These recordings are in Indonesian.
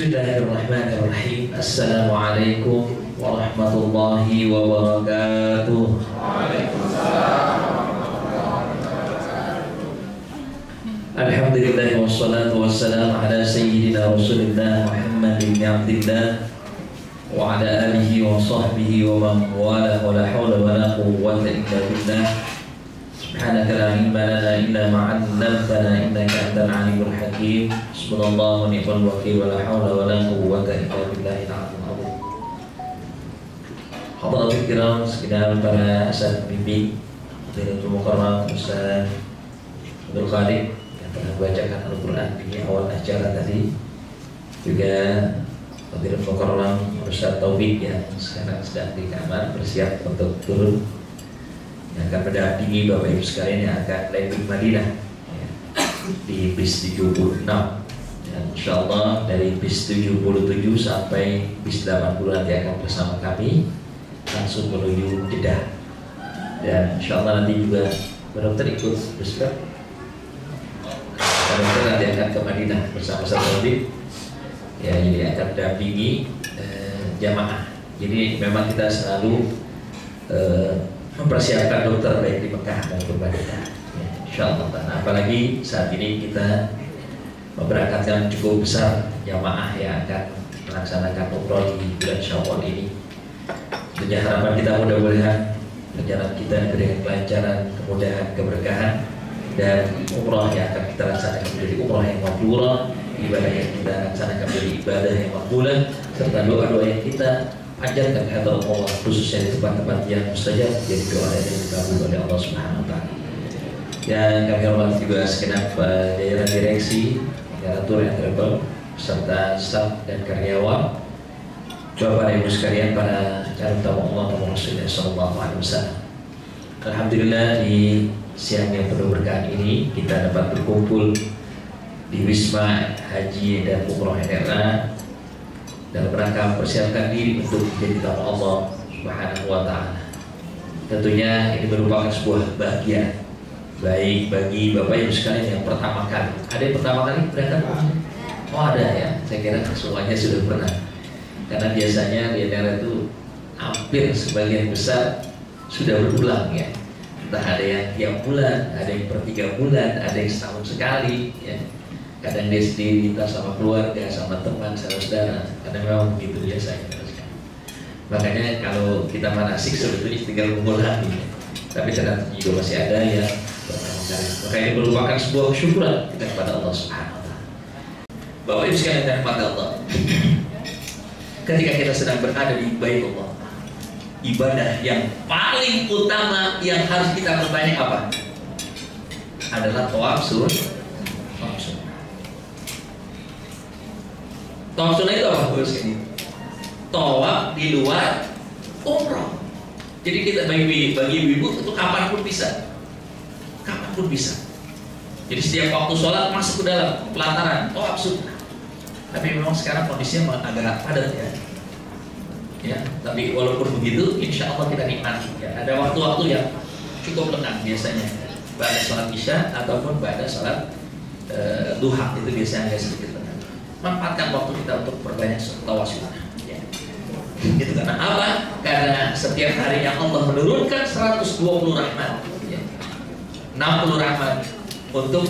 Bismillahirrahmanirrahim. Assalamualaikum warahmatullahi wabarakatuh. Alhamdulillah wassalatu wassalamu ala sayyidina Rasulillah Muhammad bin Abdillah wa ala alihi wa sahbihi wa man wala wa la hawla wa la quwwata illa billah. Subhanaka la ilma lana illa ma 'allamtana innaka antal alimul hakim. Subhanallah wa ni'mal wakil wa la hawla wa la quwwata illa billahil aliyyil azim. Hadirin kiram sekalian, para asal pembimbing Hadirin Mukarram Ustaz Abdul Qadir yang telah membacakan Al-Quran di awal acara tadi, juga Hadirin Mukarram Ustaz Taufik yang sekarang sedang di kamar bersiap untuk turun, yang akan mendampingi Bapak Ibu sekalian yang akan landing Madinah ya, di bis 76. Dan insyaallah dari bis 77 sampai bis 80 nanti akan bersama kami langsung menuju Jeddah. Dan insyaallah nanti juga dokter ikut bersiap. Dokter nanti akan ke Madinah bersama Saudara ya, jadi akan mendampingi jamaah. Jadi memang kita selalu mempersiapkan dokter baik di Mekah maupun Madinah ya, insyaallah. Apalagi saat ini kita memberangkatkan cukup besar jamaah yang akan melaksanakan umroh di bulan Syawal ini. Tentunya harapan kita mudah-mudahan perjalanan kita dengan kelancaran, kemudahan, keberkahan, dan umroh yang akan kita laksanakan menjadi umroh yang makbullah, ibadah yang kita laksanakan menjadi ibadah yang makbulah, serta doa-doa yang kita ajarkan kepada Allah, khususnya di tempat-tempat yang mustajab, jadi doa yang dikabul oleh Allah Subhanahu wa taala. Yang kami hormati juga segenap jajaran direksi Tour and Travel serta staf dan karyawan, Bapak Ibu sekalian, para calon tamu Allah tamu Rasulullah sallallahu alaihi wasallam. Alhamdulillah, di siang yang penuh berkah ini kita dapat berkumpul di Wisma Haji dan Umroh NRA dalam rangka mempersiapkan diri untuk menjadi tamu Allah Subhanahu wa taala. Tentunya ini merupakan sebuah bahagia baik bagi Bapak Ibu sekalian yang pertama kali. Ada yang pertama kali berangkat? Oh ada ya, saya kira semuanya sudah pernah. Karena biasanya di daerah itu hampir sebagian besar sudah berulang ya. Entah ada yang tiap bulan, ada yang per 3 bulan, ada yang setahun sekali ya. Kadang dia sendiri, entah sama keluarga, sama teman, sama saudara. Karena memang begitu biasanya. Makanya kalau kita manasik sebetulnya tinggal mengulangi ya. Tapi ternyata juga masih ada yang pertama kali. Maka ini merupakan sebuah kesyukuran kita kepada Allah Subhanahu wa taala. Bapak Ibu sekalian yang kepada Allah, ketika kita sedang berada di Baitullah, ibadah yang paling utama yang harus kita perbanyak apa? Adalah tawaf sunnah. Tawaf sunnah itu apa? Tawaf di luar umroh. Jadi kita bagi ibu-ibu itu kapanpun bisa, kapanpun bisa. Jadi setiap waktu sholat masuk ke dalam pelataran tawaf sunnah. Tapi memang sekarang kondisinya agak padat ya. Ya, tapi walaupun begitu, insya Allah kita nikmati. Ya. Ada waktu-waktu yang cukup lengang biasanya, pada sholat isya ataupun pada sholat duha, itu biasanya agak sedikit lengang. Manfaatkan waktu kita untuk berbanyak tawaf sunnah. Itu karena apa? Karena setiap harinya Allah menurunkan 120 rahmat ya. 60 rahmat untuk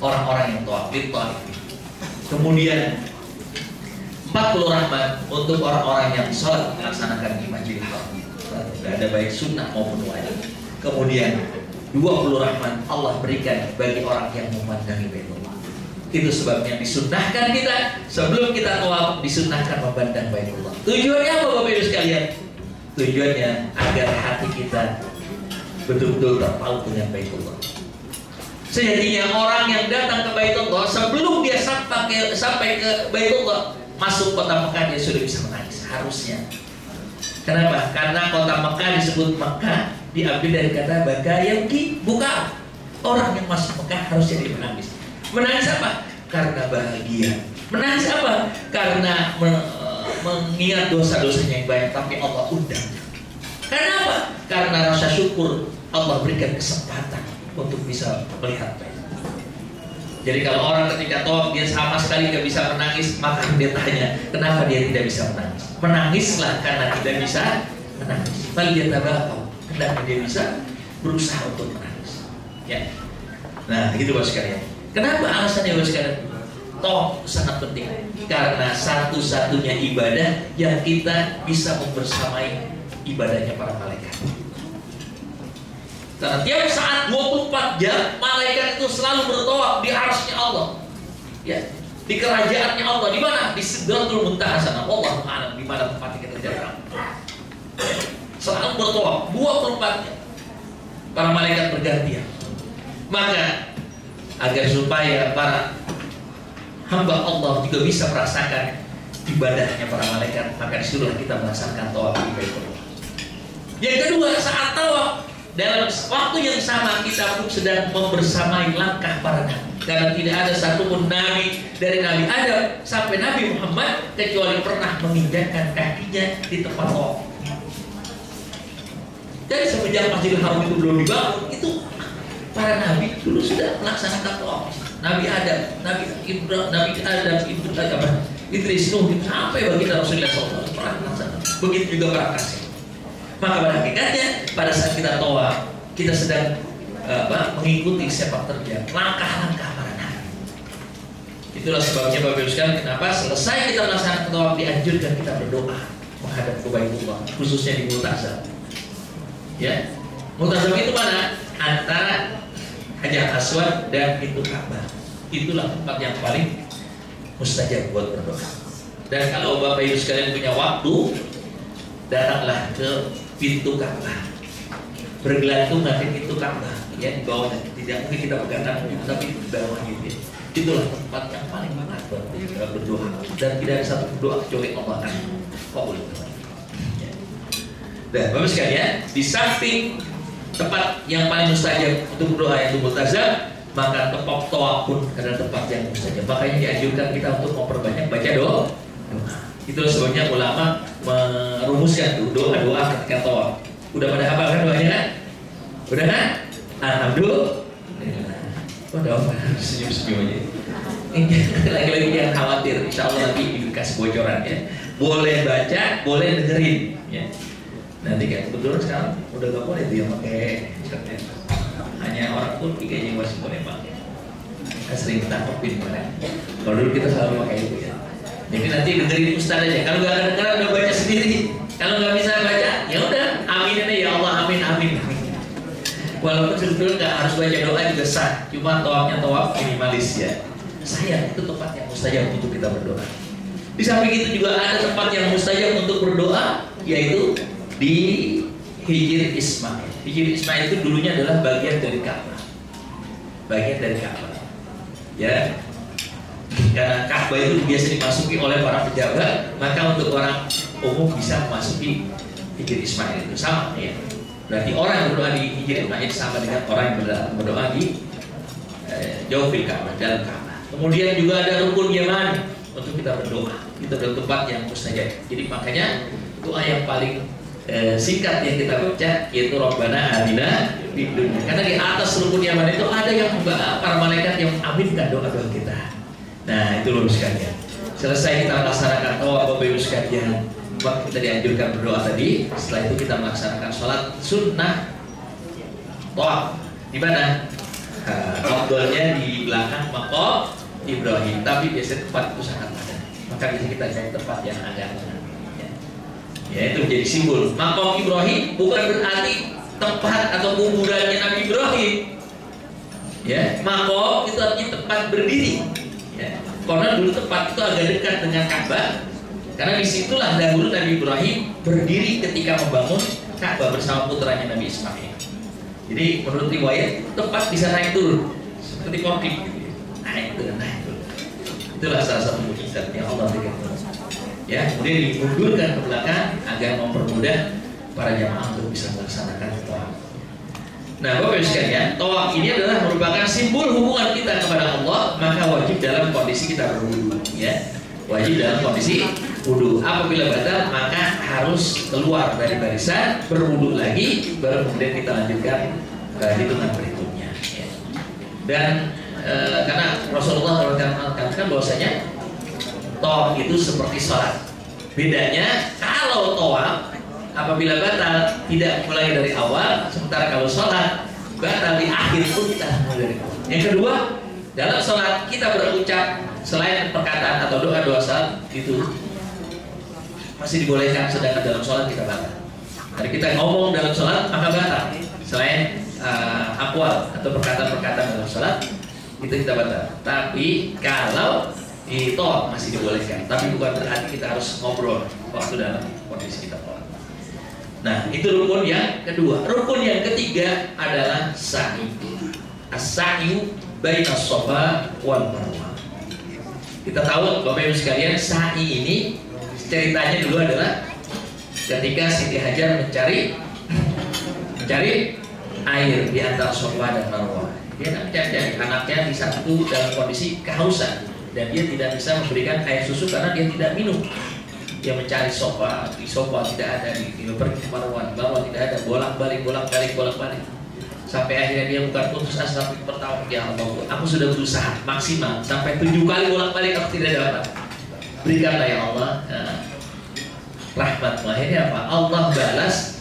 orang-orang yang tawaf di Thaif. Kemudian 40 rahmat untuk orang-orang yang sholat melaksanakan di Masjidil Haram, ada baik sunnah maupun wajib. Kemudian 20 rahmat Allah berikan bagi orang yang memandangi Baitullah. Itu sebabnya disunnahkan kita sebelum kita tawaf, disunnahkan memandang Baitullah. Tujuannya apa Bapak Ibu sekalian? Tujuannya agar hati kita betul-betul terpaut dengan Baitullah. Sehingga orang yang datang ke Baitullah, sebelum dia sampai ke Baitullah, masuk kota Mekah, dia sudah bisa menangis harusnya. Kenapa? Karena kota Mekah disebut Mekah diambil dari kata baka yabki, buka. Orang yang masuk Mekah harusnya dia menangis. Menangis apa? Karena bahagia. Menangis apa? Karena mengingat dosa-dosanya yang banyak, tapi Allah undang. Karena apa? Karena rasa syukur Allah berikan kesempatan untuk bisa melihat Baitullah. Jadi kalau orang ketika tawaf dia sama sekali tidak bisa menangis, maka dia tanya, kenapa dia tidak bisa menangis? Menangislah karena tidak bisa menangis. Lalu dia tabah, kenapa dia bisa berusaha untuk menangis? Ya. Nah, gitu Bapak sekalian. Kenapa alasannya Bapak sekalian? Tawaf sangat penting karena satu-satunya ibadah yang kita bisa membersamai ibadahnya para malaikat. Karena tiap saat 24 jam malaikat itu selalu bertawaf di arsy Allah, ya, di kerajaannya Allah. Di mana? Di Sidratul Muntaha sana. Allah Ta'ala di mana tempatnya kita jalan. Selalu bertawaf 24 jam. Para malaikat bergantian. Maka agar supaya para hamba Allah juga bisa merasakan ibadahnya para malaikat, maka disuruhlah kita melaksanakan tawaf di Baitullah. Yang kedua, saat tawaf dalam waktu yang sama kita pun sedang membersamai langkah para nabi. Karena tidak ada satupun nabi dari Nabi Adam sampai Nabi Muhammad kecuali pernah menginjakkan kakinya di tempat tawaf. Jadi semenjak Masjidil Haram itu belum dibangun, itu para nabi dulu sudah melaksanakan tawaf. Nabi Adam, Nabi Ibrahim, Nabi Adam, Idris, Nuh, sampai baginda Rasulullah SAW pernah melaksanakan. Begitu juga para kasih. Maka pada hakikatnya pada saat kita tawaf kita sedang mengikuti sepak terjang langkah-langkah para nabi. Itulah sebabnya Bapak Ibu sekalian kenapa selesai kita melaksanakan tawaf dianjurkan kita berdoa menghadap ke Baitullah, khususnya di Multazam. Ya, Multazam itu mana? Antara Hajar Aswad dan pintu Ka'bah. Itulah tempat yang paling mustajab buat berdoa. Dan kalau Bapak Ibu sekalian punya waktu, datanglah ke pintu Ka'bah, bergelantungan di pintu Ka'bah, ya, di bawahnya. Tidak mungkin kita pegang, tapi di bawahnya gitu. Itulah tempat yang paling banget buat berdoa. Dan tidak ada satu doa kecuali Allah akan kabul. Ya. Dan Bapak sekalian, di samping tempat yang paling mustajab untuk berdoa yaitu Multazam, maka tempat tawaf pun adalah tempat yang mustajab. Makanya dianjurkan kita untuk memperbanyak baca doa. Itulah sebabnya ulama merumuskan doa-doa ketika tawaf. Udah pada hafal kan doanya kan? Udah kan? Alhamdulillah. Oh, doa senyum-senyum aja. Lagi-lagi jangan khawatir. Insya Allah nanti dikasih bocoran ya. Boleh baca, boleh dengerin. Ya. Nanti kan kebetulan sekarang udah gak boleh dia pakai internet. Hanya orang pun tiga yang masih boleh pakai. Kan sering ditangkepin kan. Kalau dulu kita selalu pakai itu ya. Jadi nanti dengerin Ustaz aja. Kalau nggak dengar udah baca sendiri. Kalau nggak bisa baca, ya udah amin aja ya Allah, amin amin. Walaupun sebetulnya nggak harus baca doa juga sah. Cuma tawafnya tawaf minimalis ya. Sayang itu tempat yang mustajab untuk kita berdoa. Di samping itu juga ada tempat yang mustajab untuk berdoa, yaitu di Hijr Ismail. Hijr Ismail itu dulunya adalah bagian dari Ka'bah. Bagian dari Ka'bah. Ya. Karena Ka'bah itu biasa dimasuki oleh para pejabat, maka untuk orang umum bisa memasuki Hijr Ismail itu sama ya. Berarti orang yang berdoa di Hijr Ismail sama dengan orang yang berdoa di Jawfil Ka'bah, dalam Ka'bah. Kemudian juga ada rukun Yamani untuk kita berdoa. Itu adalah tempat yang mustajab. Jadi makanya doa yang paling singkat yang kita baca yaitu Rabbana Atina fid dunya. Karena di atas rukun Yamani itu ada yang para malaikat yang aminkan doa-doa kita. Nah, itu loh sekalian. Selesai kita melaksanakan tawaf Bapak Ibu sekalian, kita dianjurkan berdoa tadi. Setelah itu kita melaksanakan sholat sunnah tawaf. Di mana? Afdalnya di belakang maqam Ibrahim. Tapi biasanya tempat itu sangat padat. Maka biasanya kita cari tempat yang agak ya, itu menjadi simbol. Maqam Ibrahim bukan berarti tempat atau kuburannya Nabi Ibrahim. Ya, maqam itu artinya tempat berdiri. Ya, karena dulu tempat itu agak dekat dengan Ka'bah. Karena disitulah dahulu Nabi Ibrahim berdiri ketika membangun Ka'bah bersama putranya Nabi Ismail. Jadi menurut riwayat tempat bisa naik turun seperti konflik gitu. Naik turun. Itulah salah satu mukjizat yang Allah berikan. Ya, kemudian dimundurkan ke belakang agar mempermudah para jamaah untuk bisa melaksanakan tawaf. Nah, Bapak Ibu sekalian, tawaf ini adalah merupakan simbol hubungan kita kepada Allah, maka wajib dalam kondisi kita berwudu, ya. Wajib dalam kondisi wudu. Apabila batal, maka harus keluar dari barisan, berwudu lagi, baru kemudian kita lanjutkan hitungan berikutnya. Ya. Dan karena Rasulullah mengatakan bahwasanya tawaf itu seperti sholat. Bedanya kalau tawaf apabila batal tidak mulai dari awal, sementara kalau sholat batal di akhir pun kita mulai dari awal. Yang kedua, dalam sholat kita berucap selain perkataan atau doa-doa sholat itu masih dibolehkan, sedangkan dalam sholat kita batal. Jadi kita ngomong dalam sholat maka batal. Selain aqwal atau perkataan-perkataan dalam sholat itu kita batal. Tapi kalau di tawaf masih dibolehkan. Tapi bukan berarti kita harus ngobrol waktu dalam kondisi kita tawaf. Nah, itu rukun yang kedua. Rukun yang ketiga adalah sa'i. As-sa'i baina Shafa wal Marwah. Kita tahu Bapak Ibu sekalian, sa'i ini ceritanya dulu adalah ketika Siti Hajar mencari air di antara Shafa dan Marwah. Dia mencari anaknya di satu dalam kondisi kehausan dan dia tidak bisa memberikan air susu karena dia tidak minum. Dia mencari Shafa, di Shafa tidak ada, di pergi ke Marwah, di Marwah tidak ada, bolak-balik. Sampai akhirnya dia bukan putus asa tapi bertawaf, ya Allah, aku sudah berusaha maksimal sampai 7 kali bolak-balik aku tidak dapat. Berikanlah ya Allah rahmat. Akhirnya apa? Allah balas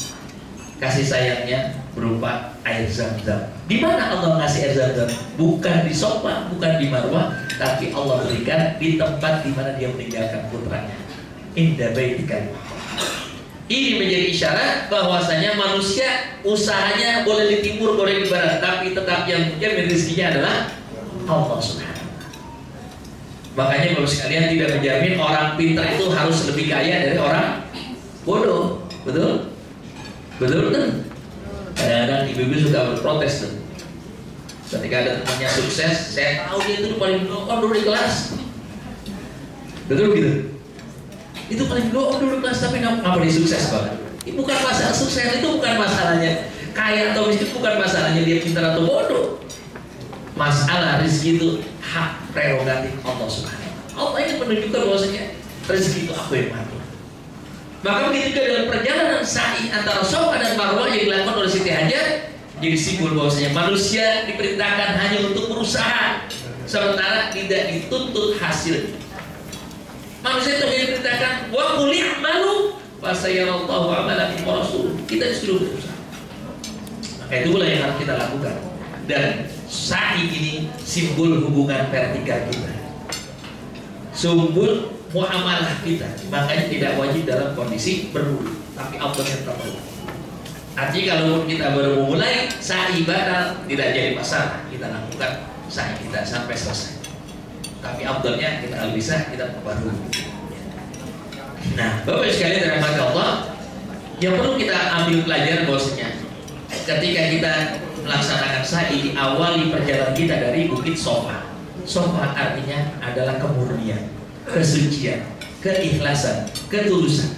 kasih sayangnya berupa air Zam-Zam. Di mana Allah ngasih air Zam-Zam? Bukan di Shafa, bukan di Marwah, tapi Allah berikan di tempat di mana dia meninggalkan putranya. Inda baitikal. Ini menjadi isyarat bahwasanya manusia usahanya boleh di timur, boleh di barat, tapi tetap yang menjamin rezekinya adalah Allah Subhanahu. Makanya kalau sekalian tidak menjamin orang pintar itu harus lebih kaya dari orang bodoh, betul? Betul kan? Kadang-kadang ibu-ibu suka berprotes tuh. Ketika ada temannya sukses, saya tahu dia itu paling dulu di kelas, betul gitu? Itu paling dulu kelas tapi nggak dia sukses banget. Itu bukan masalah sukses, itu bukan masalahnya kaya atau miskin, bukan masalahnya dia pintar atau bodoh. Masalah rezeki itu hak prerogatif Allah Subhanahu. Allah ini menunjukkan bahwasanya rezeki itu aku yang mengatur. Maka begitu juga dalam perjalanan sa'i antara Shafa dan Marwah yang dilakukan oleh Siti Hajar, jadi simbol bahwasanya manusia diperintahkan hanya untuk berusaha, sementara tidak dituntut hasil. Manusia itu diperintahkan wa qul i'malu fa sayarallahu amalakum wa rasuluh. Kita disuruh berusaha. Maka itulah yang harus kita lakukan. Dan sa'i ini simbol hubungan vertikal kita, simbol muamalah kita. Makanya tidak wajib dalam kondisi berwudu, tapi afdalnya tetap berwudu. Artinya kalau kita baru memulai sa'i batal, tidak jadi masalah, kita lakukan sa'i kita sampai selesai. Tapi afdalnya kita bisa kita baru. Nah, Bapak sekalian dirahmati Allah, yang perlu kita ambil pelajaran bahwasanya ketika kita melaksanakan sa'i, diawali perjalanan kita dari Bukit Shafa. Shafa artinya adalah kemurnian, kesucian, keikhlasan, ketulusan.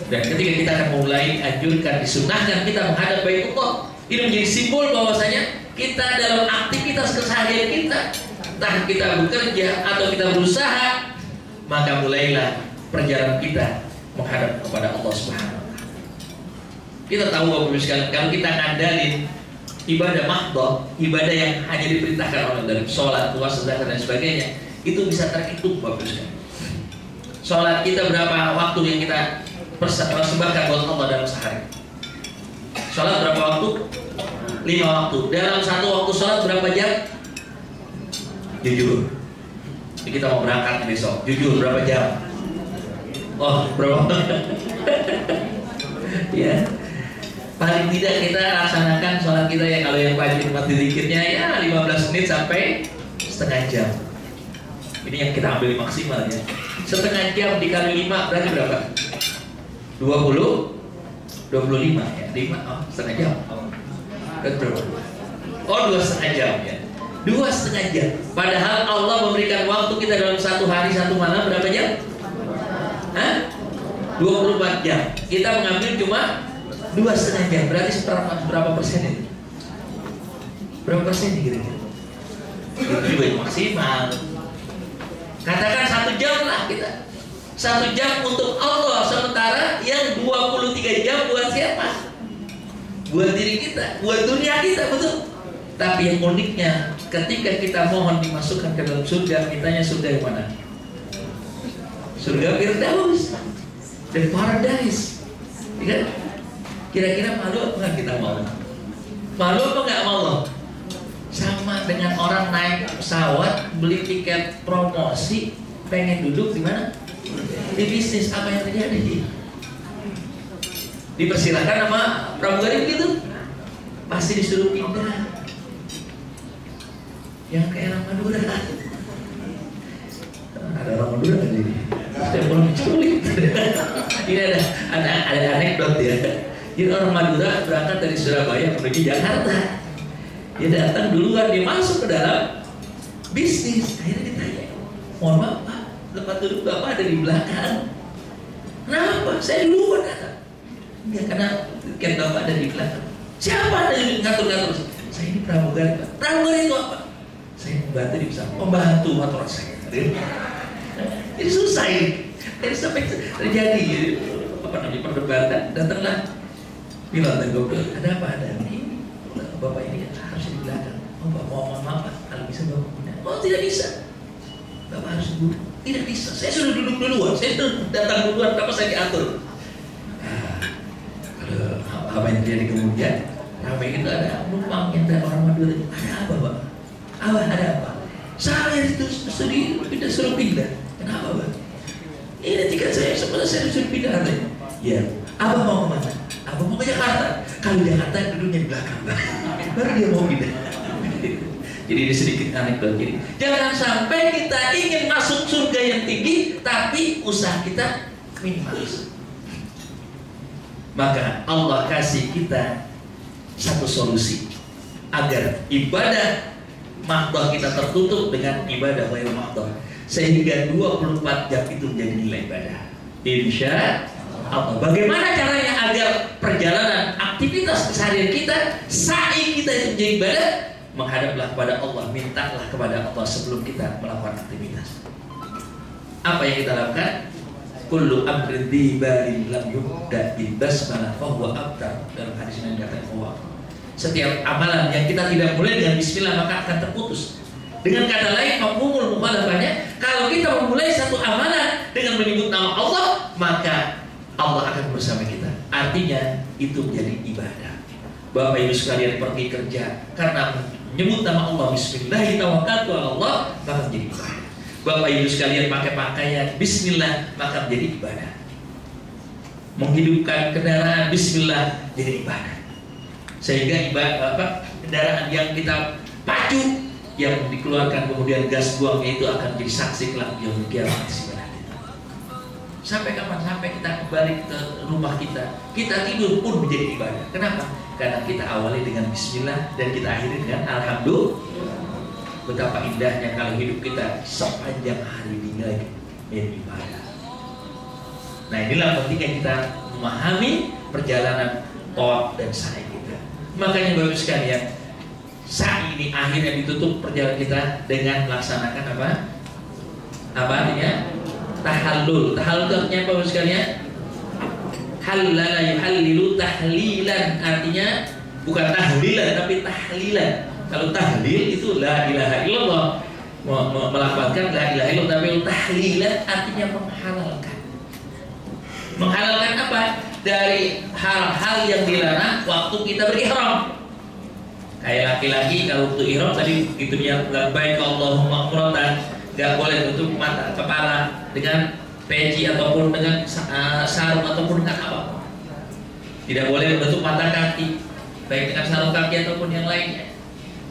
Dan ketika kita akan mulai anjurkan, disunahkan kita menghadap Baitullah, ini menjadi simbol bahwasanya kita dalam aktivitas keseharian kita, entah kita bekerja atau kita berusaha, maka mulailah perjalanan kita menghadap kepada Allah Subhanahu wa Ta'ala. Kita tahu Bapak Ibu sekalian, kalau kita ngandalin ibadah mahdhah, ibadah yang hanya diperintahkan oleh dari sholat, puasa, zakat dan sebagainya, itu bisa terhitung Bapak Ibu sekalian. Sholat kita berapa waktu yang kita persembahkan buat Allah dalam sehari? Sholat berapa waktu? 5 waktu. Dalam satu waktu sholat berapa jam? Jujur. Jadi kita mau berangkat besok. Jujur berapa jam? Oh, berapa? Ya. Paling tidak kita laksanakan sholat kita ya, kalau yang wajib mati zikirnya ya 15 menit sampai setengah jam. Ini yang kita ambil maksimal ya. Setengah jam dikali 5 berarti berapa? 25 ya. 5 setengah jam. Berapa? Oh, 2,5 jam ya. 2,5 jam. Padahal Allah memberikan waktu kita dalam satu hari satu malam berapa jam? 24 jam. Kita mengambil cuma 2,5 jam. Berarti berapa persen itu? Berapa persen kira-kira? Itu juga maksimal. Katakan 1 jam lah kita. 1 jam untuk Allah, sementara yang 23 jam buat siapa? Buat diri kita, buat dunia kita, betul? Tapi yang uniknya, ketika kita mohon dimasukkan ke dalam surga, mintanya surga yang mana? Surga Firdaus dan Paradise. Ya, kira-kira malu apa nggak kita mau? Malu apa nggak mau? Sama dengan orang naik pesawat, beli tiket promosi, pengen duduk di mana? Di bisnis. Apa yang terjadi? Dipersilakan sama pramugari begitu, pasti disuruh pindah. Yang kayak orang Madura, ada orang Madura kan ini, setiap orang diculik. Ini ada anekdot ya. Jadi orang Madura berangkat dari Surabaya menuju Jakarta. Dia datang duluan, dia masuk ke dalam bisnis. Akhirnya ditanya, mohon maaf Pak, tempat duduk Bapak ada di belakang. Kenapa? Saya duluan kata. Ya karena tiket Bapak ada di belakang. Siapa ada yang ngatur-ngatur? Saya ini pramugari Pak. Pramugari itu apa? Saya membantu di pesawat, membantu motor saya. Jadi susah ini. Jadi sampai terjadi apa namanya perdebatan. Datanglah pilot dan gopil. Ada apa? Ada ini. Bapak ini harus di belakang. Oh Bapak mohon maaf Pak, kalau bisa Bapak pindah. Oh tidak bisa. Bapak harus duduk. Tidak bisa. Saya sudah duduk duluan. Saya sudah datang duluan. Kenapa saya diatur? Apa yang terjadi kemudian? Ramai itu ada penumpang yang dari orang Madura. Ada apa Pak? Abah ada apa? Saya itu suruh pindah. Kenapa Bang? Ini tiket saya sebenarnya saya disuruh pindah katanya. Ya, Abah mau kemana? Abah mau ke Jakarta. Kalau Jakarta duduknya di belakang, baru dia mau pindah. Jadi ini sedikit anekdot. Jadi jangan sampai kita ingin masuk surga yang tinggi, tapi usaha kita minimalis. Maka Allah kasih kita satu solusi agar ibadah mahdoh kita tertutup dengan ibadah ghairul mahdoh, sehingga 24 jam itu menjadi nilai ibadah. Insya Allah. Bagaimana caranya agar perjalanan aktivitas keseharian kita, sa'i kita itu menjadi ibadah? Menghadaplah kepada Allah, mintalah kepada Allah sebelum kita melakukan aktivitas. Apa yang kita lakukan? Kullu amrin dibalin lam yubda bil basmalah fa huwa abtar. Dalam hadis yang dikatakan Allah, setiap amalan yang kita tidak mulai dengan bismillah maka akan terputus. Dengan kata lain, mafhumul mukhalafahnya, kalau kita memulai satu amalan dengan menyebut nama Allah, maka Allah akan bersama kita. Artinya itu menjadi ibadah. Bapak Ibu sekalian pergi kerja karena menyebut nama Allah, bismillah tawakkaltu ala Allah, maka menjadi ibadah. Bapak Ibu sekalian pakai pakaian bismillah, maka menjadi ibadah. Menghidupkan kendaraan bismillah jadi ibadah. Sehingga ibadah kendaraan yang kita pacu, yang dikeluarkan kemudian gas buangnya itu akan jadi saksi kelak yang kiamat ibadah kita. Sampai kapan? Sampai kita kembali ke rumah kita, kita tidur pun menjadi ibadah. Kenapa? Karena kita awali dengan bismillah dan kita akhiri dengan alhamdulillah. Betapa indahnya kalau hidup kita sepanjang hari dinilai ibadah. Nah inilah pentingnya kita memahami perjalanan tawaf dan sa'i kita. Makanya Bapak sekalian, sa'i ini akhirnya ditutup perjalanan kita dengan melaksanakan apa? Apa artinya? Tahallul. Tahallul itu artinya apa Bapak sekalian? Hallala yuhallilu tahlilan, artinya bukan tahlilan tapi tahlilan. Kalau tahlil itu la ilaha illallah, melafalkan la ilaha illallah, tapi tahlilan artinya menghalalkan. Menghalalkan apa? Dari hal-hal yang dilarang waktu kita berihram. Kayak laki-laki kalau waktu ihram tadi itu dia labbaik Allahumma umratan, enggak boleh tutup mata kepala dengan peci ataupun dengan sarung ataupun dengan apa. Tidak boleh menutup mata kaki baik dengan sarung kaki ataupun yang lainnya.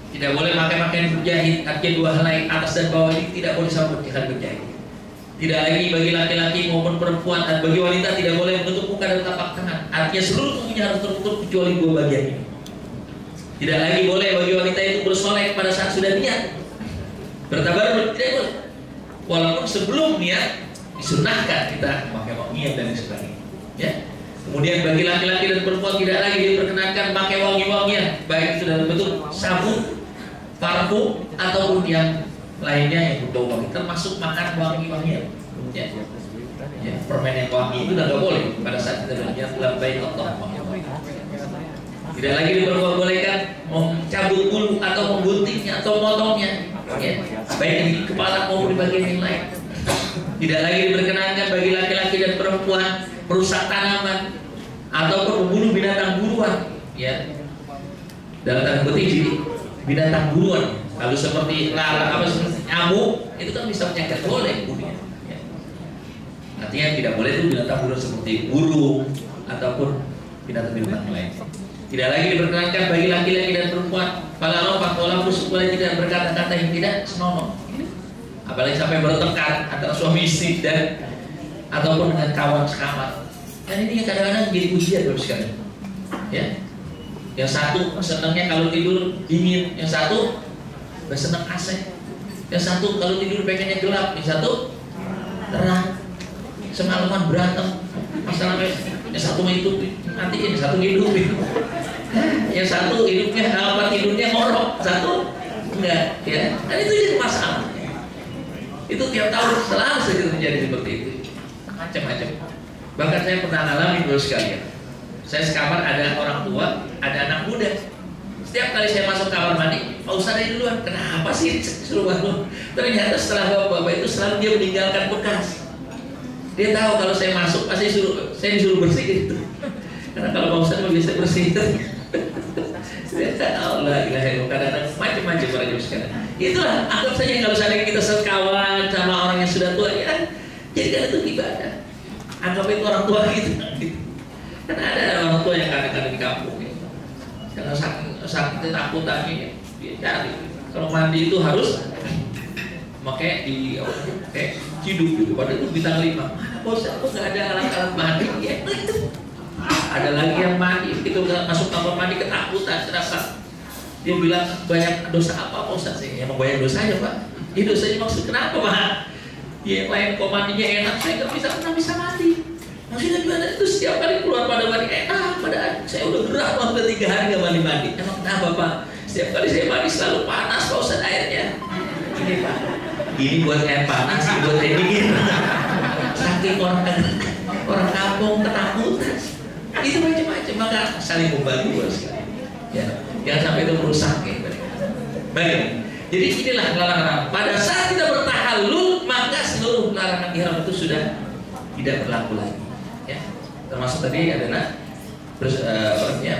Tidak boleh pakai pakaian berjahit, artinya dua helai atas dan bawah ini tidak boleh sama berjahit. Tidak lagi bagi laki-laki maupun perempuan, dan bagi wanita tidak boleh menutup muka dan telapak tangan. Artinya seluruh tubuhnya harus tertutup kecuali dua bagian ini. Tidak lagi boleh bagi wanita itu bersolek pada saat sudah niat. Bertabarruk tidak boleh. Walaupun sebelum niat disunahkan kita memakai wangian dan sebagainya. Ya. Kemudian bagi laki-laki dan perempuan tidak lagi diperkenankan pakai wangi-wangian, baik itu dalam bentuk sabun, parfum ataupun yang lainnya yang berbau wangi, termasuk makan wangi-wangian. Ya, permen yang wangi itu tidak boleh pada saat kita berniat labbaik Allahumma. Tidak lagi diperbolehkan mencabut mencabut bulu atau mengguntingnya atau memotongnya, ya, baik di kepala maupun di bagian yang lain. Tidak lagi diperkenankan bagi laki-laki dan perempuan merusak tanaman ataupun membunuh binatang buruan, ya. Dalam tanda kutip binatang buruan. Kalau seperti seperti nyamuk itu kan bisa penyakit, boleh bunuhnya. Ya. Artinya tidak boleh itu binatang buruan seperti burung ataupun binatang-binatang lain. Tidak lagi diperkenankan bagi laki-laki dan perempuan pada ropak walaupun boleh tidak berkata-kata yang tidak senonoh. Apalagi sampai bertengkar antara suami istri dan ataupun dengan kawan sekamar. Dan ini kadang-kadang jadi ujian terus sekali. Ya. Yang satu senangnya kalau tidur dingin, yang satu senang AC. Yang satu kalau tidur pengennya gelap, yang satu terang. Semalaman berantem. Masalahnya yang satu hidup nanti yang satu hidup. Yang satu hidupnya tidurnya ngorok, satu enggak, ya. Dan itu jadi masalah. Itu tiap tahun selalu saja terjadi seperti itu, macam-macam. Bahkan saya pernah alami dulu sekalian. Saya sekamar ada orang tua, ada anak muda. Setiap kali saya masuk kamar mandi, Pak Ustadz dari duluan. Kenapa sih suruh bangun? Ternyata setelah bapak-bapak itu selalu dia meninggalkan bekas. Dia tahu kalau saya masuk pasti saya disuruh bersih gitu. Karena kalau Pak Ustadz biasa bersih. Allah, kadang-kadang macam-macam orang itu sekarang. Itulah, anggap saja kalau misalnya kita sekawan sama orang yang sudah tua, ya, jadikan itu ibadah. Anggap itu orang tua kita. Karena ada orang tua yang kadang-kadang di kampung, ya. Karena saking ketakutannya, dia cari. Kalau mandi itu harus pakai ciduk gitu. Padahal itu bintang 5. Mana bos? Aku nggak ada alat-alat mandi. Ya, itu. Ada lagi yang mandi, itu masuk kamar mandi ketakutan, terasa dia bilang banyak dosa apa Pak Ustadz? Saya emang banyak dosanya Pak. Ini dosanya maksud kenapa Pak? Yang lain kok mandinya enak, saya nggak pernah bisa mandi. Maksudnya gimana itu setiap kali keluar pada mandi enak, padahal saya udah gerah banget 3 hari nggak mandi. Emang kenapa Pak? Setiap kali saya mandi selalu panas Pak Ustadz airnya. Ini Pak, ini buat air panas, ini buat air dingin. Saking orang kampung ketakutan. Itu macam-macam, maka saling membantu sekali. Ya, jangan sampai itu merusak ya. Baik. Jadi inilah larangan. Pada saat kita bertahallul, maka seluruh larangan ihram itu sudah tidak berlaku lagi. Ya. Termasuk tadi adalah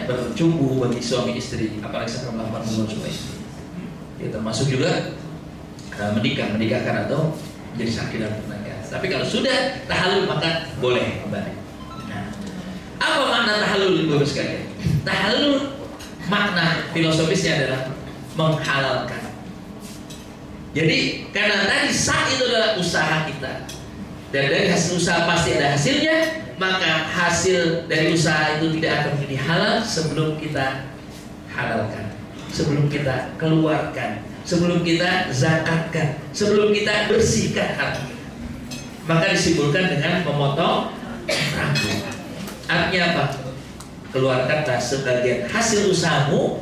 bercumbu bagi suami istri, apalagi setelah melakukan hubungan suami istri. Ya, termasuk juga menikahkan atau menjadi saksi dalam pernikahan. Tapi kalau sudah tahallul maka boleh kembali. Apa makna tahallul Bapak sekalian? Tahallul makna filosofisnya adalah menghalalkan. Jadi karena tadi sah itu adalah usaha kita, dan dari hasil usaha pasti ada hasilnya, maka hasil dari usaha itu tidak akan menjadi halal sebelum kita halalkan, sebelum kita keluarkan, sebelum kita zakatkan, sebelum kita bersihkan harta. Maka disimpulkan dengan memotong rambut. Artinya apa? Keluarkanlah sebagian hasil usahamu,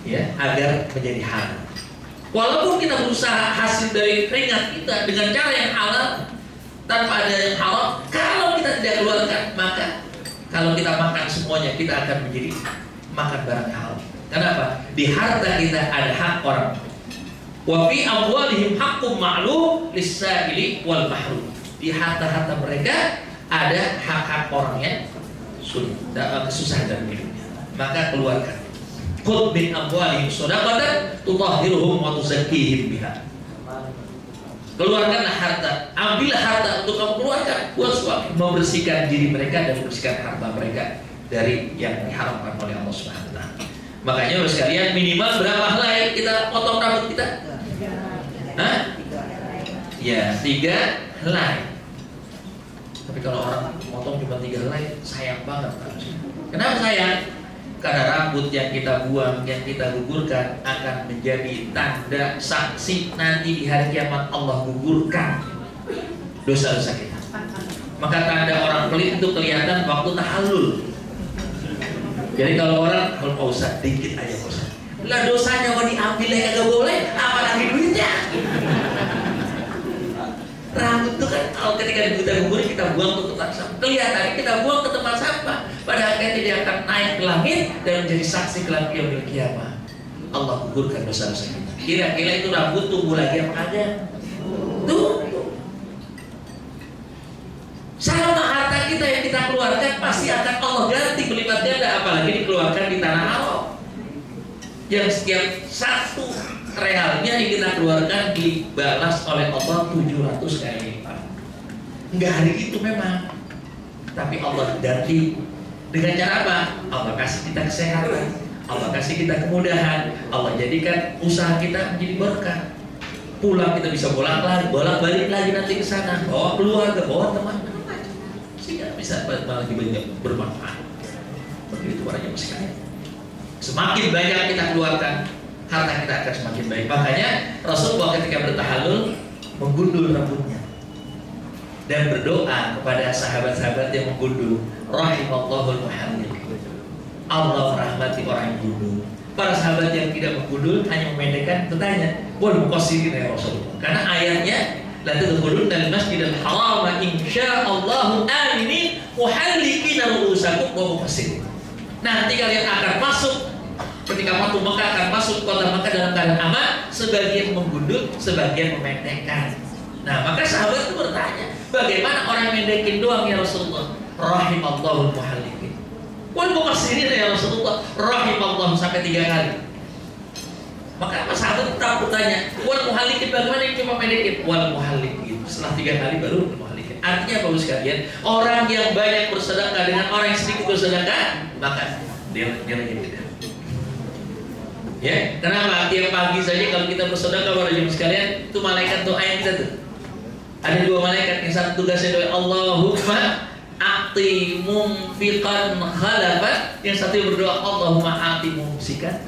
ya, agar menjadi halal. Walaupun kita berusaha hasil dari keringat kita dengan cara yang halal, tanpa ada yang halal, kalau kita tidak keluarkan, maka kalau kita makan semuanya kita akan menjadi makan barang halal. Kenapa? Di harta kita ada hak orang. Wa fi amwalihim haqqun ma'lum lis-sa'ili wal mahrum. Di harta-harta mereka ada hak-hak orang yang sulit, kesusahan dalam hidupnya. Maka keluarkan. Khudh min amwalihim shadaqatan tutahhiruhum wa tuzakkihim biha. Keluarkanlah harta, ambillah harta untuk kamu keluarkan buat suami, membersihkan diri mereka dan membersihkan harta mereka dari yang diharamkan oleh Allah Subhanahu wa taala. Makanya Bapak sekalian, minimal berapa helai kita potong rambut kita? Hah? Ya, 3 helai. Tapi kalau orang potong cuma 3 helai, sayang banget. Kenapa sayang? Karena rambut yang kita buang, yang kita gugurkan akan menjadi tanda saksi nanti di hari kiamat Allah gugurkan dosa-dosa kita. Maka tanda orang pelit itu kelihatan waktu tahallul. Jadi kalau orang, kalau Pak Ustadz dikit aja Pak Ustadz, lah dosanya mau diambil ya kagak boleh, apalagi duitnya. Rambut itu kan kalau ketika kita gubur kita buang ke tempat sampah. Kelihatannya kita buang ke tempat sampah, padahal kita tidak akan naik ke langit dan menjadi saksi kelak yaumil kiamah. Allah gugurkan dosa-dosa kita. Kira-kira itu rambut tumbuh lagi apa kagak? Tumbuh. Sama harta kita yang kita keluarkan pasti akan Allah ganti berlipat ganda, apalagi dikeluarkan di tanah haram. Yang setiap satu realnya yang kita keluarkan dibalas oleh Allah 700 kali lipat. Enggak hari itu memang, tapi Allah ganti dengan cara apa? Allah kasih kita kesehatan, Allah kasih kita kemudahan, Allah jadikan usaha kita menjadi berkah. Pulang kita bisa bolak-balik lagi nanti ke sana, bawa keluarga, bawa teman, sehingga bisa lagi banyak bermanfaat. Begitu para jemaah sekalian. Semakin banyak kita keluarkan, harta kita akan semakin baik. Makanya Rasulullah ketika bertahallul menggundul rambutnya dan berdoa kepada sahabat-sahabat yang menggundul, rahimallahul muhalliq. Allah rahmati orang yang gundul. Para sahabat yang tidak menggundul hanya memendekkan, bertanya, wal muqassirin ya Rasulullah. Karena ayatnya la tadkhulunna al-masjidal haram insyaallahu aminin muhalliqina ru'usakum wa muqassirin. Nanti kalian akan masuk, ketika Fatu Mekah akan masuk kota Mekah dalam keadaan aman, sebagian menggundul, sebagian memendekkan. Nah, maka sahabat itu bertanya, bagaimana orang mendekin doang ya Rasulullah? Rahimallahul muhalliqin. Wal muqassirin ya Rasulullah, rahimallahu sampai 3 kali. Maka sahabat tetap bertanya, wal muhalliqin bagaimana yang cuma mendekin? Wal muhalliqin. Setelah 3 kali baru muhalliqin. Artinya bagus sekalian, orang yang banyak bersedekah dengan orang yang sedikit bersedekah, maka dia lagi tidak. Ya, kenapa? Tiap pagi saja kalau kita bersedekah para jemaah sekalian, itu malaikat doa yang kita tuh. Ada 2 malaikat, yang satu tugasnya doa Allahumma a'ti mumfiqan khalafan, yang satu yang berdoa Allahumma a'ti mumsikan.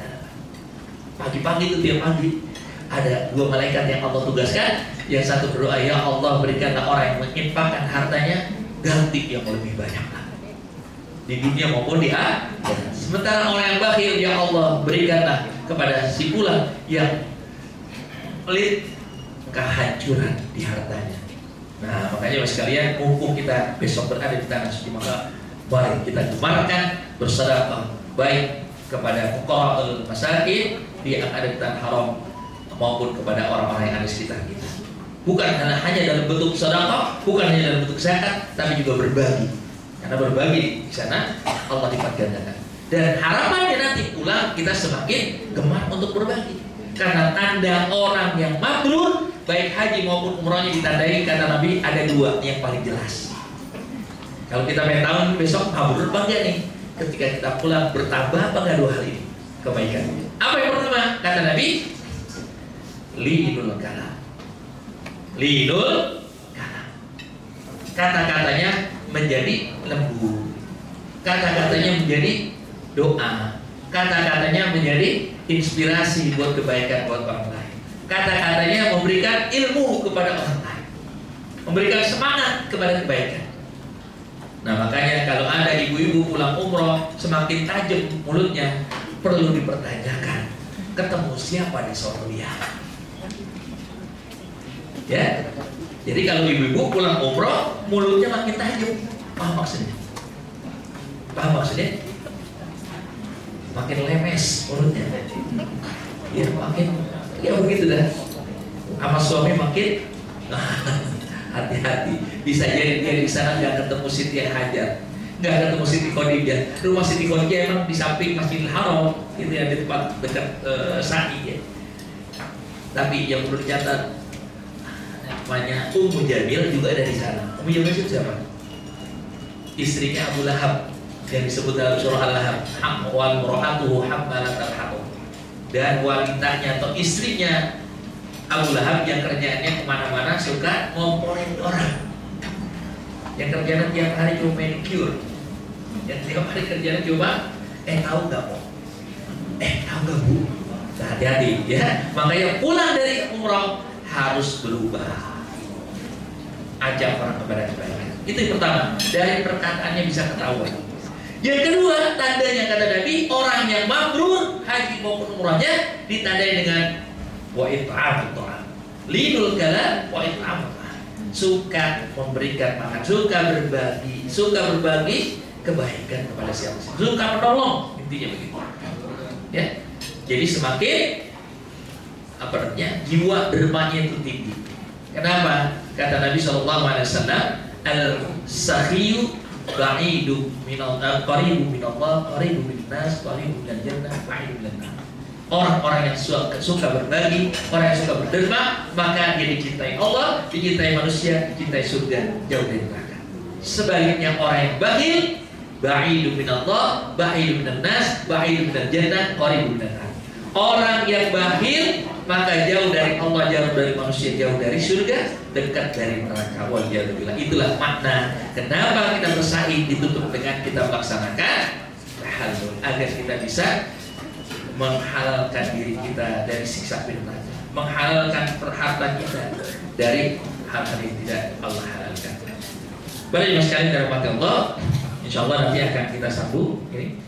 Pagi-pagi itu tiap pagi ada 2 malaikat yang Allah tugaskan, yang satu berdoa ya Allah berikanlah orang yang menginfakkan hartanya ganti yang lebih banyak di dunia maupun di akhirat. Sementara orang yang bakhil ya Allah berikanlah kepada si fulan yang pelit kehancuran di hartanya. Nah, makanya Mas sekalian, mumpung kita besok berada di tanah suci, maka mari kita gemarkan bersedekah baik kepada fuqaraul masakin yang ada di tanah haram maupun kepada orang-orang yang ada di sekitar kita. Bukan hanya dalam bentuk sedekah, bukan hanya dalam bentuk zakat, tapi juga berbagi. Karena berbagi di sana Allah lipat gandakan. Dan harapannya nanti pulang kita semakin gemar untuk berbagi. Karena tanda orang yang mabrur baik haji maupun umrahnya ditandai kata Nabi ada 2 yang paling jelas. Kalau kita main tahun besok mabrur bangga nih. Ketika kita pulang bertambah apa enggak 2 hal ini kebaikan. Apa yang pertama? Kata Nabi, linul kalam. Linul kalam. Kata-katanya menjadi lembut. Kata-katanya menjadi doa. Kata-katanya menjadi inspirasi buat kebaikan buat orang lain. Kata-katanya memberikan ilmu kepada orang lain, memberikan semangat kepada kebaikan. Nah, makanya kalau ada ibu-ibu pulang umroh semakin tajam mulutnya, perlu dipertanyakan ketemu siapa di Soria. Ya, jadi kalau ibu-ibu pulang umroh mulutnya makin tajam, paham maksudnya? Paham maksudnya? Makin lemes mulutnya, ya makin, ya begitu dah. Sama suami makin hati-hati. Bisa jadi dia di sana nggak ketemu Siti Hajar, nggak ketemu Siti Khadijah. Rumah Siti Khadijah emang di samping Masjidil Haram, itu yang di tempat dekat Sa'i ya. Tapi yang perlu dicatat, namanya Ummu Jamil juga ada di sana. Ummu Jamil itu siapa? Istrinya Abu Lahab yang disebut dalam surah Al-Lahab, wal mura'atuhu hammalatal hatab. Dan wanitanya atau istrinya Abu Lahab yang kerjanya kemana-mana suka ngomporin orang, yang kerjanya tiap hari cuma manicure, yang tiap hari kerjanya cuma tahu nggak po, tahu nggak bu, hati-hati ya. Makanya pulang dari umroh harus berubah, ajak orang kepada kebaikan. Itu yang pertama, dari perkataannya bisa ketahuan. Yang kedua, tandanya kata Nabi, orang yang mabrur haji maupun umrahnya ditandai dengan wa it'amut ta'am. Linul kalam wa it'amut ta'am. Suka memberikan makan, suka berbagi kebaikan kepada siapa. Suka menolong, intinya begitu. Ya. Jadi semakin jiwa dermanya itu tinggi. Kenapa? Kata Nabi SAW, al-sakhiyu ba'idu minallah, qaribu minallah, qaribu minnas, qaribu minal jannah, ba'idu minan nar. Orang-orang yang suka berbagi, orang yang suka berderma, maka dia dicintai Allah, dicintai manusia, dicintai surga, jauh dari neraka. Sebaliknya orang yang bakhil, ba'idu minallah, ba'idu minan nas, ba'idu minal jannah, qaribu minan nar. Orang yang bakhil maka jauh dari Allah, jauh dari manusia, jauh dari surga, dekat dari neraka. Waliyadzubillah. Itulah makna kenapa kita bersaing ditutup dengan kita melaksanakan tahallul, agar kita bisa menghalalkan diri kita dari siksa neraka, menghalalkan harta kita dari hal-hal yang tidak Allah halalkan. Baik, mas sekalian, dari Allah, insya Allah nanti akan kita sambung ini